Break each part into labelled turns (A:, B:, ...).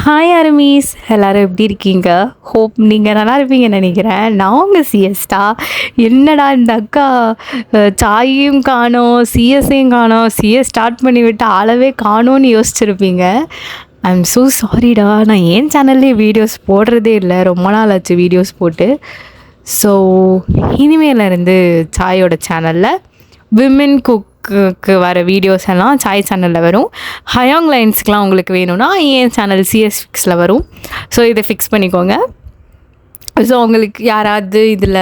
A: Hi அரமீஸ், எல்லோரும் எப்படி இருக்கீங்க? ஹோப் நீங்கள் நல்லா இருப்பீங்கன்னு நினைக்கிறேன். நான் உங்கள் சிஎஸ்டா. என்னடா இந்த அக்கா சாயையும் காணோம், சிஎஸ்ஸையும் காணோம், சிஎஸ் ஸ்டார்ட் பண்ணி விட்டு அளவே காணோன்னு யோசிச்சுருப்பீங்க. ஐ எம் ஸோ சாரிடா. நான் ஏன் சேனல்லே வீடியோஸ் போடுறதே இல்லை, ரொம்ப நாள் ஆச்சு வீடியோஸ் போட்டு. ஸோ இனிமேலேருந்து சாயோட சேனலில் விமென் குக்கு வர வீடியோஸ் எல்லாம் சாய் சேனலில் வரும். ஹயாங் லைன்ஸ்க்கெலாம் உங்களுக்கு வேணும்னா என் சேனல் சிஎஸ் ஃபிக்ஸில் வரும். ஸோ இதை ஃபிக்ஸ் பண்ணிக்கோங்க. ஸோ உங்களுக்கு யாராவது இதில்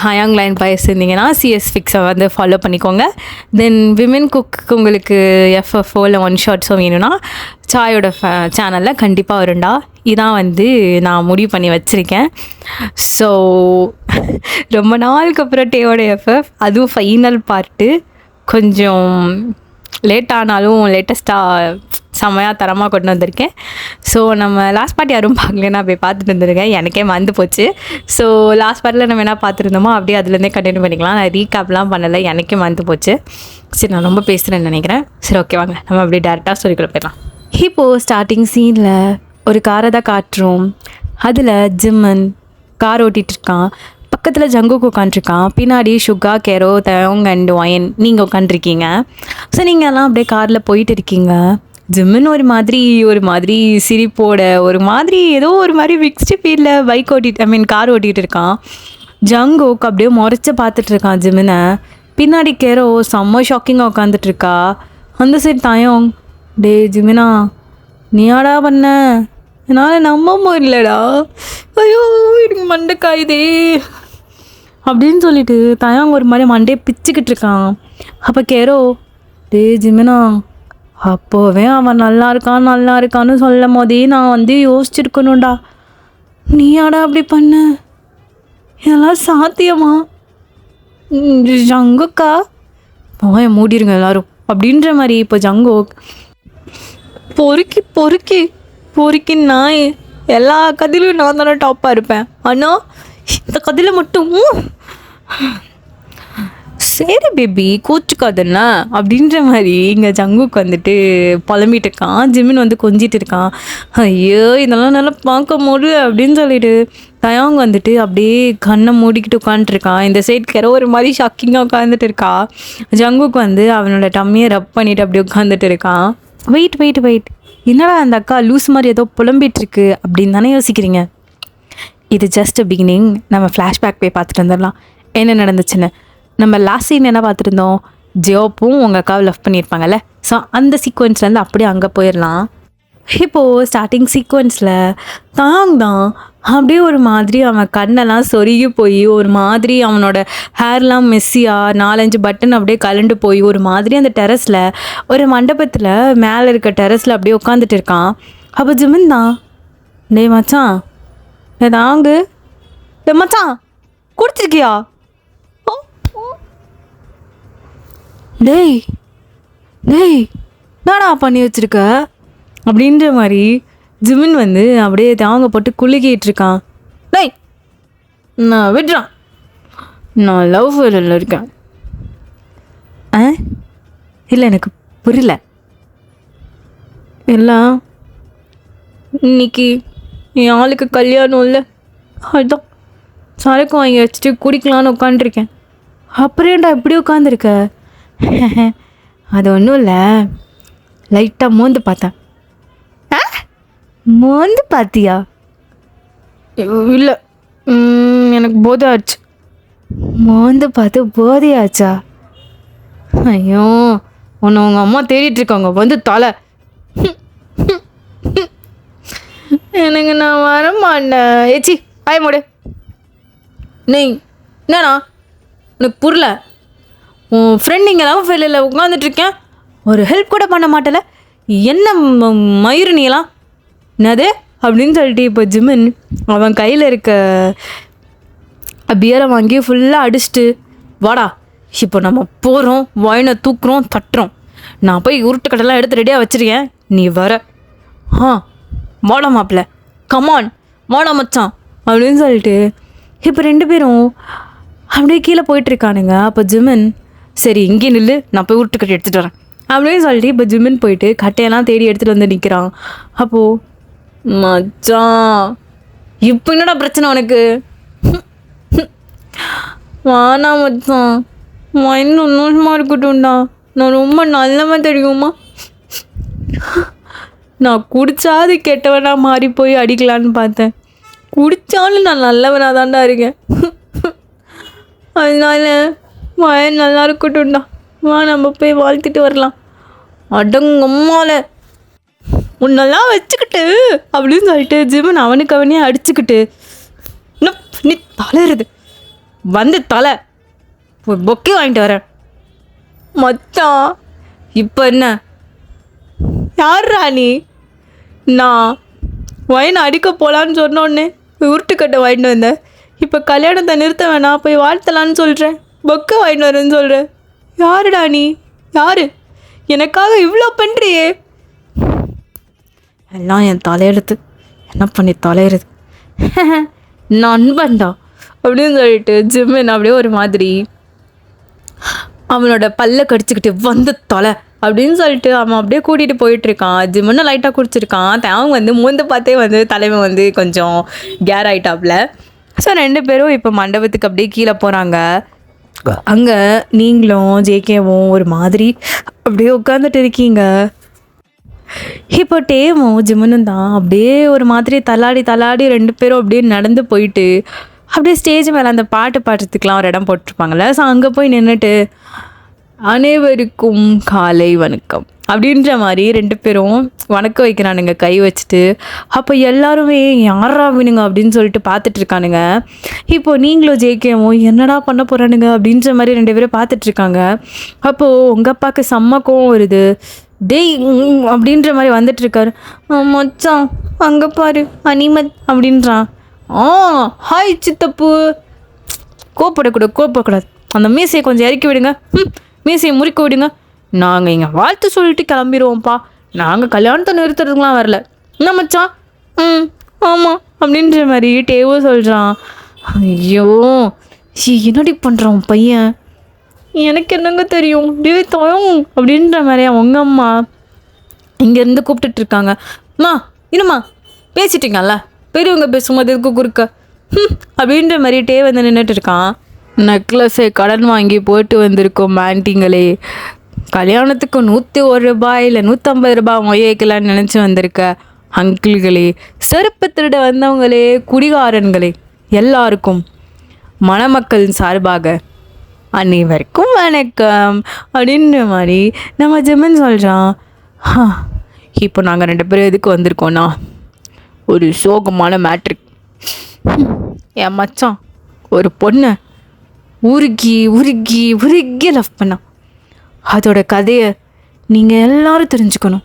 A: ஹயாங் லைன் பயஸ் இருந்தீங்கன்னா சிஎஸ் ஃபிக்ஸை வந்து ஃபாலோ பண்ணிக்கோங்க. தென் விமென் குக்கு உங்களுக்கு எஃப்எஃப்ஓ இல்லை ஒன் ஷார்ட்ஸோ வேணும்னா சாயோட சேனலில் கண்டிப்பாக வரும்டா. இதான் வந்து நான் முடிவு பண்ணி வச்சுருக்கேன். ஸோ ரொம்ப நாளுக்கு அப்புறம் டேவோட எஃப்எஃப், அதுவும் ஃபைனல் பார்ட்டு கொஞ்சம் லேட் ஆனாலும் லேட்டஸ்ட்டாக செம்மையாக தரமாக கொண்டு வந்திருக்கேன். ஸோ நம்ம லாஸ்ட் பார்ட் யாரும் பார்க்கலன்னா போய் பார்த்துட்டு வந்துருக்கேன். எனக்கே மறந்து போச்சு. ஸோ லாஸ்ட் பார்ட்டில் நம்ம என்ன பார்த்துருந்தோமோ அப்படியே அதுலேருந்தே கண்டினியூ பண்ணிக்கலாம். நான் ரீகேப்லாம் பண்ணலை, எனக்கே மறந்து போச்சு. சரி, நான் ரொம்ப பேசுகிறேன்னு நினைக்கிறேன். சரி, ஓகே, வாங்க நம்ம அப்படியே டேரெக்டாக சொல்லிக்கூட போயிடலாம். இப்போது ஸ்டார்டிங் சீனில் ஒரு காரை தான் காட்டுறோம். அதில் ஜிம்மன் கார் ஓட்டிகிட்டு இருக்கான். பக்கத்தில் ஜங்குக்கு உட்காந்துருக்கான். பின்னாடி ஷுகா, கெரோ, தயோங் அண்ட் ஒயன் நீங்கள் உட்காந்துருக்கீங்க. ஸோ நீங்கள் எல்லாம் அப்படியே காரில் போயிட்டு இருக்கீங்க. ஜிம்முன்னு ஒரு மாதிரி சிரிப்போட ஏதோ ஒரு மாதிரி மிக்ஸ்டு ஃபீல்டில் கார் ஓட்டிகிட்டு இருக்கான். ஜங்குக்கு அப்படியே முறைச்சி பார்த்துட்டு இருக்கான் ஜிம்முனை. பின்னாடி கெரோ செம்ம ஷாக்கிங்காக உட்காந்துட்ருக்கா. அந்த சைடு தயோங், டே ஜிமினா நீயாடா பண்ண, என்னால் நம்ப முடியலடா, ஐயோ எனக்கு மண்டை காயுதே அப்படின்னு சொல்லிட்டு தயாங் ஒரு மாதிரி மண்டையை பிச்சுக்கிட்டு இருக்கான். அப்போ கெரோ, டே ஜிமினா அப்போவே அவன் நல்லா இருக்கான்னு சொல்லும் போதே நான் வந்து யோசிச்சிருக்கணும்டா, நீயாடா அப்படி பண்ண, இதெல்லாம் சாத்தியமா? ஜங்குக்கா மூடிருங்க எல்லாரும் அப்படின்ற மாதிரி. இப்போ ஜங்கோ பொறுக்கி நாய், எல்லா கதையிலும் நான் தானே டாப்பாக இருப்பேன், ஆனால் இந்த கதையில் மட்டும் சரி பேபி கோச்சுக்காதுன்னா அப்படின்ற மாதிரி இங்கே ஜங்குக்கு வந்துட்டு புலம்பிட்டு இருக்கான். ஜிமின் வந்து கொஞ்சிட்டு இருக்கான். ஐயோ இதெல்லாம் நல்லா பார்க்க முடியல அப்படின்னு சொல்லிட்டு தயாங் வந்துட்டு அப்படியே கண்ணை மூடிக்கிட்டு உட்காந்துருக்கான். இந்த சைட் கெரோ ஒரு மாதிரி ஷாக்கிங்காக உட்காந்துட்டு இருக்கா. ஜங்குக்கு வந்து அவனோட டம்மியை ரப் பண்ணிட்டு அப்படியே உட்காந்துட்டு இருக்கான். வெயிட் என்னடா அந்த அக்கா லூஸ் மாதிரி ஏதோ புலம்பிகிட்ருக்கு அப்படின்னு தானே யோசிக்கிறீங்க? இது ஜஸ்ட் பிகினிங். நம்ம ஃப்ளாஷ்பேக் போய் பார்த்துட்டு வந்துடலாம் என்ன நடந்துச்சுன்னு. நம்ம லாஸ்ட் சீன் என்ன பார்த்துருந்தோம், ஜியோப்பும் உங்கள் அக்காவை லவ் பண்ணியிருப்பாங்கல்ல. ஸோ அந்த சீக்வன்ஸ்லேருந்து அப்படியே அங்கே போயிடலாம். இப்போது ஸ்டார்டிங் சீக்வன்ஸில் தாங் தான் அப்படியே ஒரு மாதிரி அவன் கண்ணெல்லாம் சொருகி போய் ஒரு மாதிரி அவனோட ஹேர்லாம் மெஸ்ஸியாக 4-5 பட்டன் அப்படியே கலண்டு போய் ஒரு மாதிரி அந்த டெரஸில் ஒரு மண்டபத்தில் மேலே இருக்க டெரஸில் அப்படியே உட்காந்துட்டு இருக்கான். அப்போ ஜிமின் தான், டே மச்சான் தாங்கு, டே மச்சான் குடிச்சிருக்கியா, டேய் நாடா பண்ணி வச்சுருக்க அப்படின்ற மாதிரி ஜிமின் வந்து அப்படியே தாங்க போட்டு குலுக்கிட்டு இருக்கான். டேய் நான் விடுறான், நான் லவ் ஃபெயிலில் இருக்கேன். இல்லை எனக்கு புரியல. எல்லாம் இன்னைக்கு என் ஆளுக்கு கல்யாணம் இல்லை, அதுதான் சரக்கு வாங்கி வச்சுட்டு குடிக்கலான்னு உட்காந்துருக்கேன். அப்புறம்டா இப்படி உட்காந்துருக்க? அது ஒன்றும் இல்லை, லைட்டாக மோந்து பார்த்தேன். மோந்து பார்த்தியா? இல்லை, எனக்கு போதை ஆச்சு. மோந்து பார்த்து போதையாச்சா? ஐயோ உன்னை உங்கள் அம்மா தேடிட்டுருக்காங்க, வந்து தலை. எனக்கு நான் வரமாட்டேன். ஏச்சி ஆய மூடு. நீ என்னண்ணா உனக்கு புரியல? உன் ஃப்ரெண்ட் இங்கே லவ் ஃபெயிலில் உட்காந்துட்ருக்கேன், ஒரு ஹெல்ப் கூட பண்ண மாட்டல, என்ன மயிறு நீலாம் என்னது அப்படின்னு சொல்லிட்டு இப்போ ஜிமின் அவன் கையில் இருக்க பியரை வாங்கி ஃபுல்லாக அடிச்சுட்டு, வாடா இப்போ நம்ம போகிறோம், வாயினை தூக்குறோம், தட்டுறோம், நான் போய் உருட்டுக்கட்டெல்லாம் எடுத்து ரெடியாக வச்சுருக்கேன், நீ வர. வாடா மாப்பிள்ள, கமான் வாடா மச்சான் அப்படின்னு சொல்லிட்டு இப்போ 2 பேரும் அப்படியே கீழே போயிட்டுருக்கானுங்க. அப்போ ஜிமின், சரி இங்கே நில்லு, நான் போய் உருட்டுக்கட்டை எடுத்துகிட்டு வரேன் அப்படின்னு சொல்லிட்டு இப்போ ஜிமின் போயிட்டு கட்டையெல்லாம் தேடி எடுத்துகிட்டு வந்து நிற்கிறான். அப்போது மச்சான் இப்போ என்னடா பிரச்சனை உனக்கு? வானா மச்சான், மைண்ட் சந்தோஷமாக இருக்கட்டும்டா. நான் ரொம்ப நல்லவன் தெரியுமா? நான் குடிச்சாது கெட்டவனா மாறி போய் அடிக்கலான்னு பார்த்தேன். குடித்தாலும் நான் நல்லவனாக தான்டா இருக்கேன். அதனால மைண்ட் நல்லா இருக்கட்டும்டா. வா நம்ம போய் வாழ்த்துட்டு வரலாம். அடங்கம்மால உன்னெல்லாம் வச்சுக்கிட்டு அப்படின்னு சொல்லிட்டு ஜிமன் அவனுக்கு அவனே அடிச்சுக்கிட்டு, நீ தலையிறது வந்து தலை பொக்கே வாங்கிட்டு வரேன். மச்சான் இப்போ என்ன யார்ரா நீ? நான் வயனை அடிக்க போகலான்னு சொன்னோடனே உருட்டுக்கட்டை வாங்கிட்டு வந்தேன். இப்போ கல்யாணத்தை நிறுத்த வேணாம், போய் வாழ்த்தலான்னு சொல்கிறேன். பொக்கை வாங்கிட்டு வரேன்னு சொல்கிறேன். யாருடா நீ? யார்? எனக்காக இவ்வளோ பண்ணுறியே. எல்லாம் என் தலையெழுத்து, என்ன பண்ணி தலையிறது? நண்பன்டா அப்படின்னு சொல்லிட்டு ஜிம்மன் அப்படியே ஒரு மாதிரி அவனோட பல்ல கடிச்சிக்கிட்டு வந்து தொலை அப்படின்னு சொல்லிட்டு அவன் அப்படியே கூட்டிகிட்டு போயிட்டுருக்கான். ஜிம்மனும் லைட்டாக குடிச்சிருக்கான். அவங்க வந்து மூந்து பார்த்தே வந்து தலைவன் வந்து கொஞ்சம் கேர் ஆகிட்டாப்புல. ஸோ 2 பேரும் இப்போ மண்டபத்துக்கு அப்படியே கீழே போகிறாங்க. அங்கே நீங்களும் ஜேகேவும் ஒரு மாதிரி அப்படியே உட்காந்துட்டு இருக்கீங்க. இப்போ டேவும் ஜிம்மனும் தான் அப்படியே ஒரு மாதிரி தள்ளாடி 2 பேரும் அப்படியே நடந்து போயிட்டு அப்படியே ஸ்டேஜ் மேலே அந்த பாட்டு பாடுறதுக்கெலாம் ஒரு இடம் போட்டிருப்பாங்கள்ல. ஸோ அங்கே போய் நின்றுட்டு அனைவருக்கும் காலை வணக்கம் அப்படின்ற மாதிரி 2 பேரும் வணக்கம் வைக்கிறானுங்க கை வச்சுட்டு. அப்போ எல்லாருமே யாரா வேணுங்க அப்படின்னு சொல்லிட்டு பார்த்துட்ருக்கானுங்க. இப்போது நீங்களும் ஜேகேவும் என்னடா பண்ண போகிறானுங்க அப்படின்ற மாதிரி 2 பேரும் பார்த்துட்ருக்காங்க. அப்போது உங்கள் அப்பாவுக்கு செம்ம கோவம் வருது. டேய் அப்படின்ற மாதிரி வந்துட்டுருக்காரு. மச்சான் அங்கே பாரு அனிமத் அப்படின்றான். ஹாய் சித்தப்பு. கோப்படக்கூடாது. அந்த மீசையை கொஞ்சம் இறக்கி விடுங்க. மீசையை முறிக்க விடுங்க. நாங்கள் இங்கே வாழ்த்து சொல்லிட்டு கிளம்பிடுவோம்ப்பா. நாங்கள் கல்யாணத்தை நிறுத்துறதுக்குலாம் வரல. என்ன மச்சான்? ஆமாம் அப்படின்ற மாதிரி டேவோ சொல்கிறான். ஐயோ என்னடி பண்ணுறான் பையன்? எனக்கு என்னங்க தெரியும் டே தோயும் அப்படின்ற மாதிரி அவங்க அம்மா இங்கேருந்து கூப்பிட்டுட்ருக்காங்க. அம்மா இன்னும்மா பேசிட்டீங்கல்ல, பெரியவங்க பேசும்போது எதுக்கு குறுக்க அப்படின்ற மாதிரி டே வந்து நின்றுட்டு இருக்கான். நெக்லஸை கடன் வாங்கி போட்டு வந்திருக்கோம் ஆண்டிங்களே. கல்யாணத்துக்கு 101 ரூபாய் இல்லை 150 ரூபாய் மொய்யக்கலான்னு நினச்சி வந்திருக்க அங்கிள்களே, செருப்பு திருட வந்தவங்களே, குடிகாரன்களே, எல்லாருக்கும் மணமக்கள் சார்பாக அனைவருக்கும் வணக்கம் அப்படின்ற மாதிரி நம்ம ஜிம்மன் சொல்கிறான். இப்போ நாங்கள் 2 பேரும் எதுக்கு வந்திருக்கோன்னா ஒரு சோகமான மேட்ரிக். என் மச்சான் ஒரு பொண்ணை உருகி லவ் பண்ணான். அதோட கதையை நீங்கள் எல்லோரும் தெரிஞ்சுக்கணும்.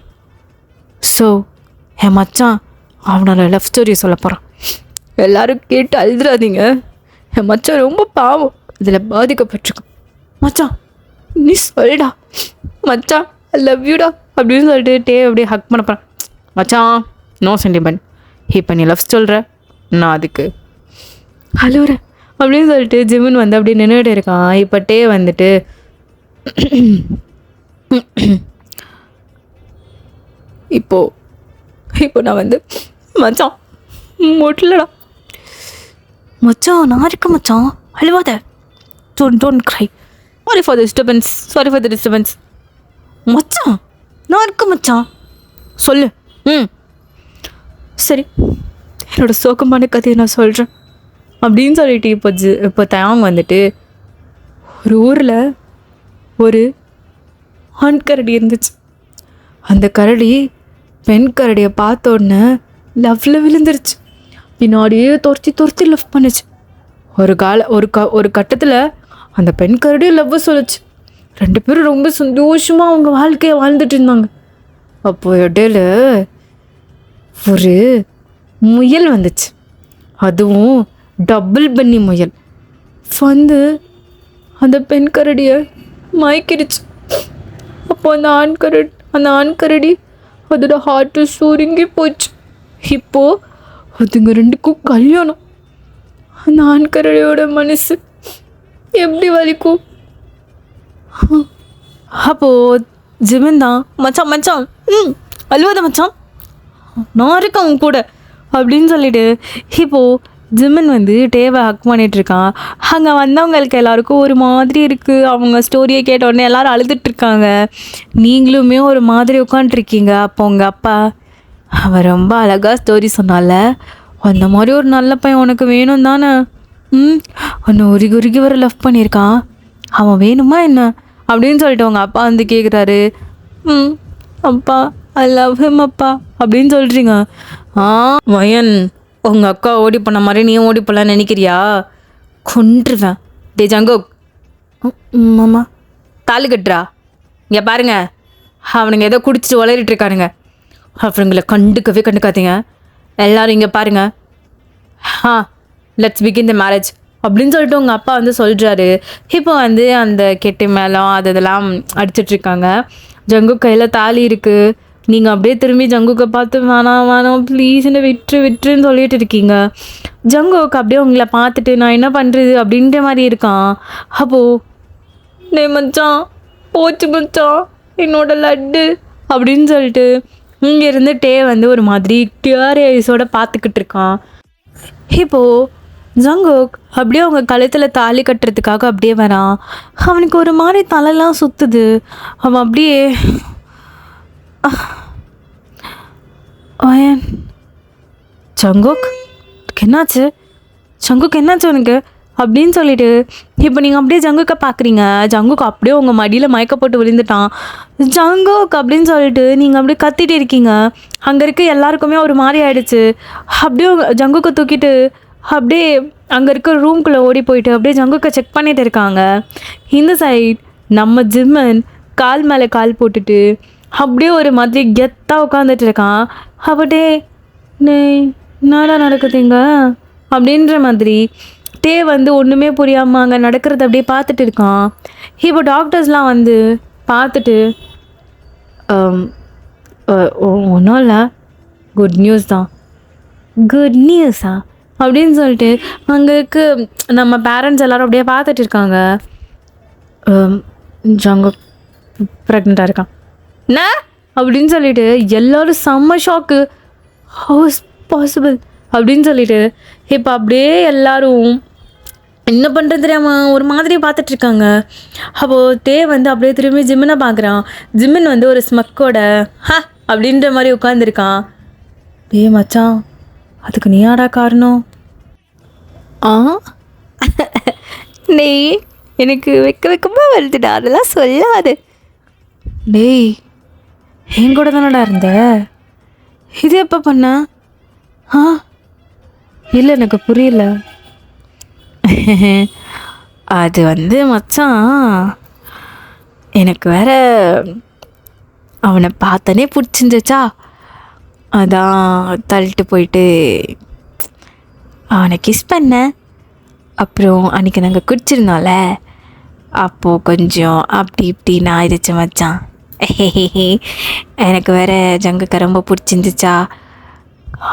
A: ஸோ என் மச்சான் அவனோட லவ் ஸ்டோரியை சொல்ல போகிறான். எல்லோரும் கேட்டு அழுதுறாதீங்க. என் மச்சான் ரொம்ப பாவம், அதில் பாதிக்கப்பட்டிருக்கான். மச்சான் நீ சொல்டா மச்சான், ஐ லவ் யூடா அப்படின்னு சொல்லிட்டு டே அப்படியே ஹக் பண்ண போகிறான். மச்சான் நோ சென்டிமெண்ட். இப்போ நீ லவ் சொல்கிற, நான் அதுக்கு அழுவுறேன் அப்படின்னு சொல்லிட்டு ஜிம்மன் வந்து அப்படியே நின்றுட்டு இருக்கான். இப்போ டே வந்துட்டு இப்போ நான் வந்து மச்சான் முட்டலடா மச்சான், நான் இருக்க மச்சான், அழுவாத, don't cry, sorry for the disturbance மச்சான், நான் இருக்க மச்சான், சொல்லு. சரி என்னோடய சோகமான கதையை நான் சொல்கிறேன் அப்படின்னு சொல்லிட்டு இப்போ தயாங் வந்துட்டு ஒரு ஊரில் ஒரு ஆண் கரடி இருந்துச்சு. அந்த கரடி பெண் கரடியை பார்த்த உடனே லவ்வில் விழுந்துருச்சு. பின்னாடியே துரத்தி லவ் பண்ணுச்சு. ஒரு கட்டத்தில் அந்த பெண் கரடியும் லவ் சொல்லுச்சு. 2 பேரும் ரொம்ப சந்தோஷமாக அவங்க வாழ்க்கையை வாழ்ந்துட்டு இருந்தாங்க. அப்போது இடையில ஒரு முயல் வந்துச்சு. அதுவும் டபுள் பன்னி முயல் வந்து அந்த பெண் கரடியை மயக்கிடுச்சு. அப்போ அந்த ஆண் கரடி அதோட ஹார்ட்டு சுருங்கி போச்சு. இப்போது அதுங்க 2க்கும் கல்யாணம். அந்த ஆண் கரடியோட மனசு எப்படி வலிக்கும்? அப்போது ஜிம்மன் தான் மச்சான் அழுவாத மச்சான், நான் இருக்கேன் உன் கூட, அப்படின்னு சொல்லிட்டு இப்போது ஜிம்மன் வந்து டேவை ஹக் பண்ணிகிட்ருக்கான். அங்கே வந்தவங்களுக்கு எல்லாருக்கும் ஒரு மாதிரி இருக்குது. அவங்க ஸ்டோரியை கேட்ட உடனே எல்லோரும் அழுதுட்ருக்காங்க. நீங்களுமே ஒரு மாதிரி உட்காண்ட்ருக்கீங்க. அப்போ உங்கள் அப்பா அவன் ரொம்ப அழகாக ஸ்டோரி சொன்னால, அந்த மாதிரி ஒரு நல்ல பையன் உனக்கு வேணும் தானே? உன்னை உருகி உருகி வர லவ் பண்ணியிருக்கான், அவன் வேணுமா என்ன அப்படின்னு சொல்லிட்டு உங்கள் அப்பா வந்து கேட்குறாரு. அப்பா ஐ லவ் ஹிம் அப்பா அப்படின்னு சொல்கிறீங்க. வயன், உங்கள் அக்கா ஓடி பண்ண மாதிரி நீ ஓடி போடலான்னு நினைக்கிறியா? கொன்றுவேன். டே ஜங்கோக், மாமா தாலி கட்டுறா. இங்கே பாருங்க, அவனுங்க ஏதோ குடிச்சிட்டு வளரிட்டு இருக்கானுங்க. அவனுங்களை கண்டுக்காதீங்க. எல்லோரும் இங்கே பாருங்க. லெட்ஸ் பிகின் த மேரேஜ் அப்படின்னு சொல்லிட்டு உங்கள் அப்பா வந்து சொல்கிறாரு. இப்போ வந்து அந்த கெட்டி மேளம் அதெல்லாம் அடிச்சிட்ருக்காங்க. ஜங்குக் கையில் தாலி இருக்குது. நீங்கள் அப்படியே திரும்பி ஜங்குக்கை பார்த்து வேணாம் ப்ளீஸ் என்ன விட்டுருன்னு சொல்லிட்டு இருக்கீங்க. ஜங்குக் அப்படியே உங்களை பார்த்துட்டு நான் என்ன பண்ணுறது அப்படின்ற மாதிரி இருக்கான். அப்போது டே மச்சான், போச்சு மச்சான் என்னோட லட்டு அப்படின்னு சொல்லிட்டு இங்கேருந்து டே வந்து ஒரு மாதிரி கிளியர் ஐஸோடு பார்த்துக்கிட்டு இருக்கான். இப்போது ஜங்குக் அப்படியே அவங்க கழுத்தில் தாலி கட்டுறதுக்காக அப்படியே வரான். அவனுக்கு ஒரு மாதிரி தலைலாம் சுற்றுது. அவன் அப்படியே ஜங்குக் என்னாச்சு உனக்கு அப்படின்னு சொல்லிட்டு இப்போ நீங்கள் அப்படியே ஜங்குக்கை பார்க்குறீங்க. ஜங்குக் அப்படியே உங்கள் மடியில் மயக்க போட்டு விழுந்துட்டான். ஜங்குக் அப்படின்னு சொல்லிட்டு நீங்கள் அப்படியே கத்திட்டு இருக்கீங்க. அங்கே இருக்க எல்லாருக்குமே ஒரு மாதிரி ஆயிடுச்சு. அப்படியே ஜங்குக்கை தூக்கிட்டு அப்படியே அங்கே இருக்க ரூம்குள்ளே ஓடி போயிட்டு அப்படியே ஜங்குக்கை செக் பண்ணிட்டு இருக்காங்க. இந்த சைட் நம்ம ஜிம்மன் கால் மேலே கால் போட்டுட்டு அப்படியே ஒரு மாதிரி கெத்தாக உட்காந்துட்டு இருக்கான். அப்படியே என்னடா நடக்குதுங்க அப்படின்ற மாதிரி டே வந்து ஒன்றுமே புரியாமல் அங்கே நடக்கிறது அப்படியே பார்த்துட்டு இருக்கான். இப்போ டாக்டர்ஸ்லாம் வந்து பார்த்துட்டு ஒன்றும் இல்லை, குட் நியூஸ் தான். குட் நியூஸா அப்படின்னு சொல்லிட்டு அங்கே இருக்க நம்ம பேரண்ட்ஸ் எல்லோரும் அப்படியே பார்த்துட்டு இருக்காங்க. ஜங்கு ப்ரெக்னெண்ட்டாக இருக்கான் என்ன அப்படின்னு சொல்லிட்டு எல்லோரும் செம்ம ஷாக்கு. ஹவுஸ் பாசிபிள் அப்படின்னு சொல்லிட்டு இப்போ அப்படியே எல்லோரும் என்ன பண்ணுறது தெரியாமல் ஒரு மாதிரி பார்த்துட்ருக்காங்க. அப்போது டே வந்து அப்படியே திரும்பி ஜிம்மனை பார்க்குறான். ஜிம்மன் வந்து ஒரு ஸ்மக்கோட அப்படின்ற மாதிரி உட்காந்துருக்கான். டே மச்சான், அதுக்கு நீயாடா காரணம்? டேய் எனக்கு வெக்கமாக வருதுடா, அதெல்லாம் சொல்லாது. டேய் என் கூட தானடா இருந்த, இது எப்போ பண்ண? இல்லை எனக்கு புரியல. அது வந்து மச்சான், எனக்கு வேற அவனை பார்த்தனே பிடிச்சிருந்துச்சா, அதான் தள்ளிட்டு போயிட்டு அவனை கிஸ் பண்ணேன். அப்புறம் அன்றைக்கி நாங்கள் குடிச்சிருந்தோம்ல, அப்போது கொஞ்சம் அப்படி இப்படின்னு ஆயிடுச்சு மச்சான். எனக்கு வேறு ஜங்குக்கு ரொம்ப பிடிச்சிருந்துச்சா,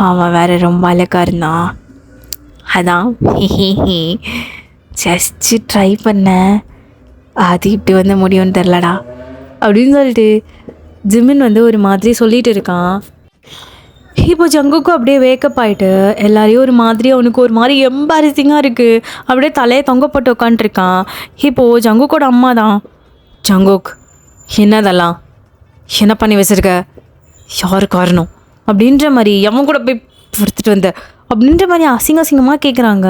A: அவன் வேறு ரொம்ப அழகாக இருந்தான், அதான் ஜஸ்ட்டு ட்ரை பண்ணேன், அது இப்படி வந்து முடியும்னு தெரிலடா அப்படின்னு சொல்லிட்டு ஜிமின் வந்து ஒரு மாதிரி சொல்லிகிட்டு இருக்கான். இப்போ ஜங்குக்கும் அப்படியே வேக்கப் ஆகிட்டு எல்லாரையும் ஒரு மாதிரி அவனுக்கு ஒரு மாதிரி எம்பாரசிங்காக இருக்குது. அப்படியே தலையை தொங்கப்பட்டு உட்காண்ட்ருக்கான். இப்போது ஜங்குக்கோட அம்மா தான், ஜங்குக் என்னதெல்லாம் என்ன பண்ணி வச்சுருக்க, யார் காரணம் அப்படின்ற மாதிரி எவன் கூட போய் கொடுத்துட்டு வந்த அப்படின்ற மாதிரி அசிங்கமாக கேட்குறாங்க.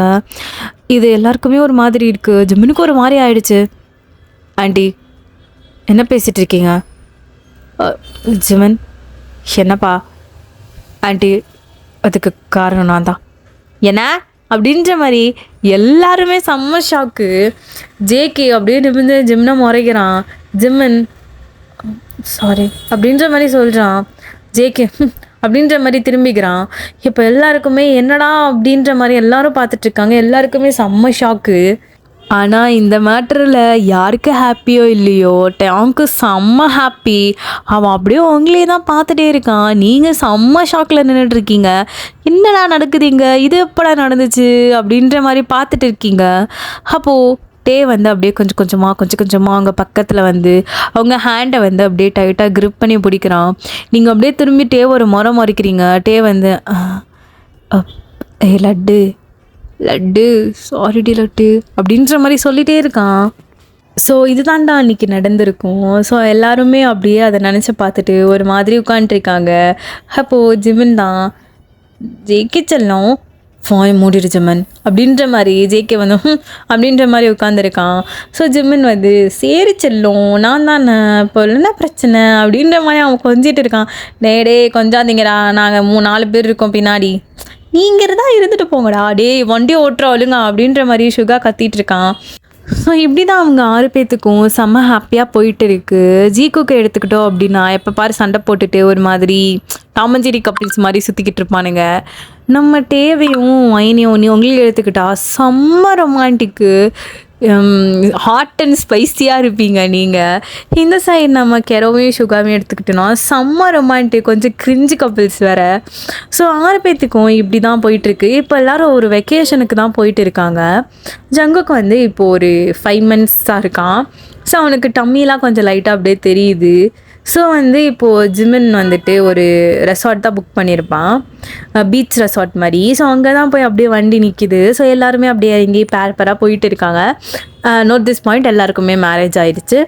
A: இது எல்லாருக்குமே ஒரு மாதிரி இருக்குது. ஜிம்முனுக்கு ஒரு மாதிரி ஆயிடுச்சு. ஆண்டி என்ன பேசிகிட்டு இருக்கீங்க? ஜிமன் என்னப்பா? ஆண்டி அதுக்கு காரணம் நான் தான். என்ன அப்படின்ற மாதிரி எல்லாருமே செம்ம ஷாக்கு. ஜேகே அப்படியே நிமிந்து ஜிம்னை முறைக்கிறான். ஜிம்மன் சாரி அப்படின்ற மாதிரி சொல்கிறான். ஜேகே அப்படின்ற மாதிரி திரும்பிக்கிறான். இப்போ எல்லாருக்குமே என்னடா அப்படின்ற மாதிரி எல்லாரும் பார்த்துட்ருக்காங்க. எல்லாருக்குமே செம்ம ஷாக்கு. ஆனால் இந்த மேட்டரில் யாருக்கு ஹாப்பியோ இல்லையோ, டேங்க்கு செம்ம ஹாப்பி. அவன் அப்படியே உங்களே தான் பார்த்துட்டே இருக்கான். நீங்கள் செம்ம ஷாக்கில் நின்றுட்டுருக்கீங்க. என்னடா நடக்குதுங்க, இது எப்படா நடந்துச்சு அப்படின்ற மாதிரி பார்த்துட்டு இருக்கீங்க. அப்போது டே வந்து அப்படியே கொஞ்சம் கொஞ்சமாக அவங்க பக்கத்தில் வந்து அவங்க ஹேண்டை வந்து அப்படியே டைட்டாக க்ரிப் பண்ணி பிடிக்கிறான். நீங்கள் அப்படியே திரும்பி டே ஒரு முறைக்கிறீங்க. டே வந்து அப் லட்டு லட்டு சாரிடி லட்டு அப்படின்ற மாதிரி சொல்லிகிட்டே இருக்கான். ஸோ இதுதான்டா அன்றைக்கி நடந்திருக்கும். ஸோ எல்லாருமே அப்படியே அதை நினச்சி பார்த்துட்டு ஒரு மாதிரி உட்காண்ட்ருக்காங்க. அப்போது ஜிமின் தான், ஜேகே செல்லம் ஃபாய் மூடிடு ஜிமன் அப்படின்ற மாதிரி, ஜேகே வந்து அப்படின்ற மாதிரி உட்காந்துருக்கான். ஸோ ஜிமின் வந்து சரி செல்லும் நான் தானே இப்போ என்ன பிரச்சனை அப்படின்ற மாதிரி அவன் கொஞ்சிட்டு இருக்கான். டே கொஞ்சாதீங்கடா, நாங்கள் 4 பேர் இருக்கோம் பின்னாடி, நீங்கள் தான் இருந்துட்டு போங்கடா, டே வண்டி ஓட்டுற ஒழுங்கா அப்படின்ற மாதிரி சுகா கத்திட்டு இருக்கான். ஸோ இப்படி தான் அவங்க 6 பேர்த்துக்கும் செம்ம ஹாப்பியாக போயிட்டு இருக்குது. ஜீக்குக்கு எடுத்துக்கிட்டோம் அப்படின்னா எப்போ பாரு சண்டை போட்டுட்டு ஒரு மாதிரி டாமஞ்சேரி கப்பிள்ஸ் மாதிரி சுற்றிக்கிட்டு இருப்பானுங்க. நம்ம டேவையும் ஐனியும் உங்களுக்கு எடுத்துக்கிட்டா செம்ம ரொமான்டிக்கு, ஹாட் அண்ட் ஸ்பைஸியாக இருப்பீங்க நீங்கள். இந்த சைடு நம்ம கெரோவையும் சுகாவையும் எடுத்துக்கிட்டோன்னா செம்ம ரொமான்டிக், கொஞ்சம் கிரிஞ்சு கப்பிள்ஸ் வேறு. ஸோ 6 பேர்த்துக்கும் இப்படி தான் போயிட்டுருக்கு. இப்போ எல்லோரும் ஒரு வெக்கேஷனுக்கு தான் போயிட்டு இருக்காங்க. ஜங்குக்கு வந்து இப்போது ஒரு 5 months இருக்கான். ஸோ அவனுக்கு டம்மிலாம் கொஞ்சம் லைட்டாக அப்படியே தெரியுது. ஸோ வந்து இப்போது ஜிமின் வந்துட்டு ஒரு ரெசார்ட் தான் புக் பண்ணியிருப்பான், பீச் ரெசார்ட் மாதிரி. ஸோ அங்கே தான் போய் அப்படியே வண்டி நிற்கிது. ஸோ எல்லாருமே அப்படியே இறங்கி பேராக போயிட்டு இருக்காங்க. நோட் திஸ் பாயிண்ட், எல்லாருக்குமே மேரேஜ் ஆகிடுச்சு.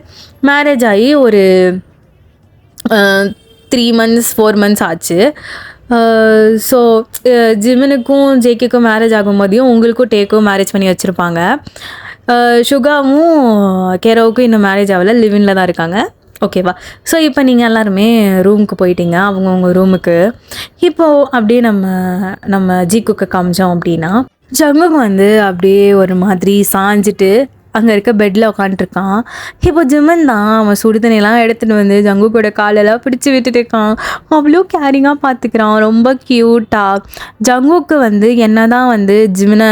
A: மேரேஜ் ஆகி ஒரு 3 months 4 months ஆச்சு. ஸோ ஜிமினுக்கும் ஜேகேக்கும் மேரேஜ் ஆகும்போதையும் உங்களுக்கும் டேக்கும் மேரேஜ் பண்ணி வச்சுருப்பாங்க. சுகாவும் கேரோவுக்கும் இன்னும் மேரேஜ் ஆகலை, லிவினில் தான் இருக்காங்க. ஓகேவா? ஸோ இப்போ நீங்கள் எல்லாருமே ரூமுக்கு போயிட்டீங்க, அவங்கவுங்க ரூமுக்கு. இப்போது அப்படியே நம்ம ஜீக்குக்கு காமிச்சோம் அப்படின்னா, ஜங்குக்கு வந்து அப்படியே ஒரு மாதிரி சாஞ்சிட்டு அங்கே இருக்க பெட்டில் உட்காந்துருக்கான். இப்போ ஜிமன் தான் அவன் சுடுதண்ணிலாம் எடுத்துகிட்டு வந்து ஜங்கு கூட காலெல்லாம் பிடிச்சி விட்டுட்டு இருக்கான். அவ்வளோ கேரிங்காக பார்த்துக்கிறான், ரொம்ப க்யூட்டாக. ஜங்குக்கு வந்து என்ன தான் வந்து ஜிமினை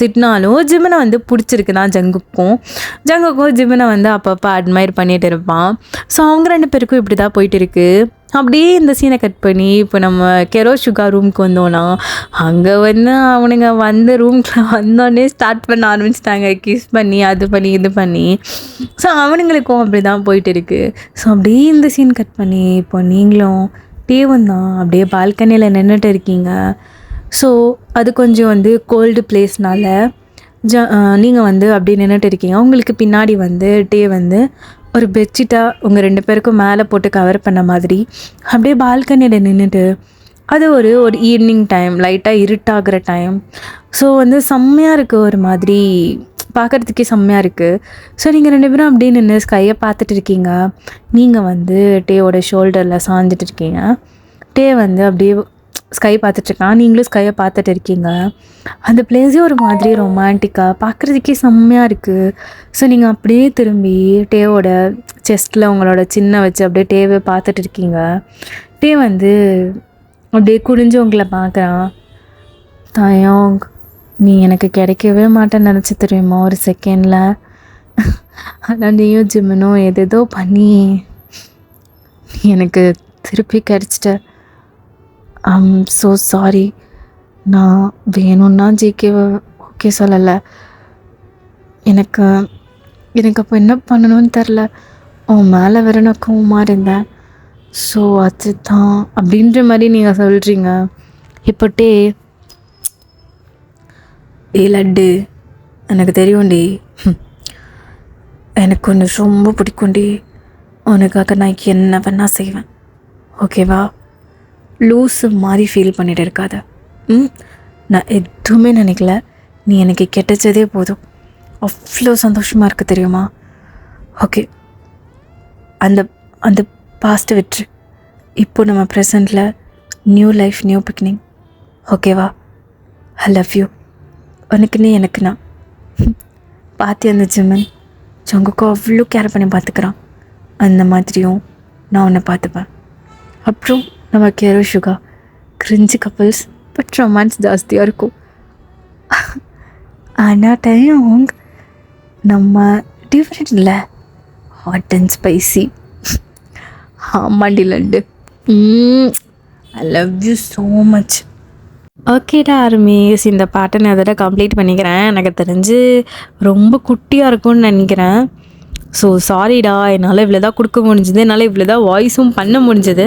A: திட்டினாலும் ஜிமினை வந்து பிடிச்சிருக்கு தான் ஜங்குக்கும் ஜிமினை வந்து அப்பப்போ அட்மையர் பண்ணிகிட்டு இருப்பான். ஸோ அவங்க 2 பேருக்கும் இப்படி தான் போயிட்டு இருக்கு. அப்படியே இந்த சீனை கட் பண்ணி இப்போ நம்ம கெரோ சுகா ரூமுக்கு வந்தோன்னா, அங்கே வந்து அவனுங்க வந்து ரூம்குள்ளே வந்தோடனே ஸ்டார்ட் பண்ண ஆரம்பிச்சிட்டாங்க, கிஸ் பண்ணி அது பண்ணி இது பண்ணி. ஸோ அவனுங்களுக்கும் அப்படி தான் போயிட்டு இருக்குது. ஸோ அப்படியே இந்த சீன் கட் பண்ணி இப்போ நீங்களும் டேவும் தான் அப்படியே பால்கனியில் நின்றுட்டு இருக்கீங்க. ஸோ அது கொஞ்சம் வந்து கோல்டு பிளேஸ்னால நீங்கள் வந்து அப்படியே நின்றுட்டு இருக்கீங்க. உங்களுக்கு பின்னாடி வந்து டே வந்து ஒரு பெட்ஷீட்டாக உங்கள் 2 பேருக்கும் மேலே போட்டு கவர் பண்ண மாதிரி அப்படியே பால்கனியில் நின்றுட்டு, அது ஒரு ஈவினிங் டைம், லைட்டாக இருட்டாகிற டைம். ஸோ வந்து செம்மையாக இருக்குது, ஒரு மாதிரி பார்க்குறதுக்கே செம்மையாக இருக்குது. ஸோ நீங்கள் 2 பேரும் அப்படியே நின்று ஸ்கையை பார்த்துட்டு இருக்கீங்க. நீங்கள் வந்து டேவோட ஷோல்டரில் சாஞ்சிட்டு இருக்கீங்க. டே வந்து அப்படியே ஸ்கை பார்த்துட்ருக்கான், நீங்களும் ஸ்கையை பார்த்துட்டு இருக்கீங்க. அந்த பிளேஸே ஒரு மாதிரி ரொமான்டிக்காக பார்க்குறதுக்கே செம்மையாக இருக்குது. ஸோ நீங்கள் அப்படியே திரும்பி டேவோட செஸ்ட்டில் உங்களோட சின்ன வச்சு அப்படியே டேவை பார்த்துட்டு இருக்கீங்க. டே வந்து அப்படியே குடிஞ்சு உங்களை பார்க்குறான். தாயோங், நீ எனக்கு கிடைக்கவே மாட்டேன்னு நினச்சி தெரியுமா ஒரு செகண்டில். ஆனால் நீயும் ஜிமனும் எதேதோ பண்ணி நீ எனக்கு திருப்பி கிடச்சிட்ட. I'm so sorry. நான் வேணும்னா ஜேகேவை ஓகே சொல்லலை. எனக்கு அப்போ என்ன பண்ணணும்னு தெரில. அவன் மேலே வேற நான் கோவமாக இருந்தேன். ஸோ அதுதான் அப்படின்ற மாதிரி நீங்கள் சொல்கிறீங்க. இப்போட்டே லட்டு, எனக்கு தெரியும்டி, எனக்கு ஒன்று ரொம்ப பிடிக்கும்டி, உனக்காக நான் என்ன வேணா செய்வேன், ஓகேவா? லூஸு மாதிரி ஃபீல் பண்ணிட்டு இருக்காத. நான் எதுவுமே நினைக்கல, நீ எனக்கு கிடைச்சதே போதும், அவ்வளோ சந்தோஷமாக இருக்குது தெரியுமா? ஓகே, அந்த பாஸ்ட்டை விட்டுரு. இப்போ நம்ம ப்ரெசண்டில் நியூ லைஃப், நியூ பிகினிங், ஓகேவா? ஐ லவ் யூ. உனக்கு நீ எனக்கு நான். பார்த்து அந்த ஜிமன் ஜங்குக்கு அவ்வளோ கேர் பண்ணி பார்த்துக்கிறான். அந்த மாதிரியும் நான் உன்னை பார்த்துப்பேன். அப்புறம் நம்ம கெரோ சுகா கிரிஞ்சு கப்பிள்ஸ், பட் ரொமான்ஸ் ஜாஸ்தியாக இருக்கும். ஆனால் டைம் நம்ம டிஃப்ரெண்ட் இல்லை, ஹாட் அண்ட் ஸ்பைசி. ஆமாண்டி laddu, I love you so much. ஓகேடா ஆர்மிஸ், இந்த பாட்டை நான் அதோட கம்ப்ளீட் பண்ணிக்கிறேன். எனக்கு தெரிஞ்சு ரொம்ப குட்டியாக இருக்கும்னு நினைக்கிறேன். ஸோ சாரிடா, என்னால் இவ்வளோ தான் கொடுக்க முடிஞ்சுது, என்னால் இவ்வளோ தான் வாய்ஸும் பண்ண முடிஞ்சுது.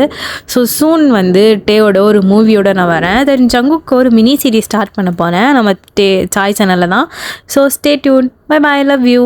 A: ஸோ சூன் வந்து டேவோட ஒரு மூவியோட நான் வரேன். தென் ஜங்குக்கு ஒரு மினி சீரிஸ் ஸ்டார்ட் பண்ண போகிறேன் நம்ம சாய் சேனலில் தான். So stay tune. Bye bye, love you.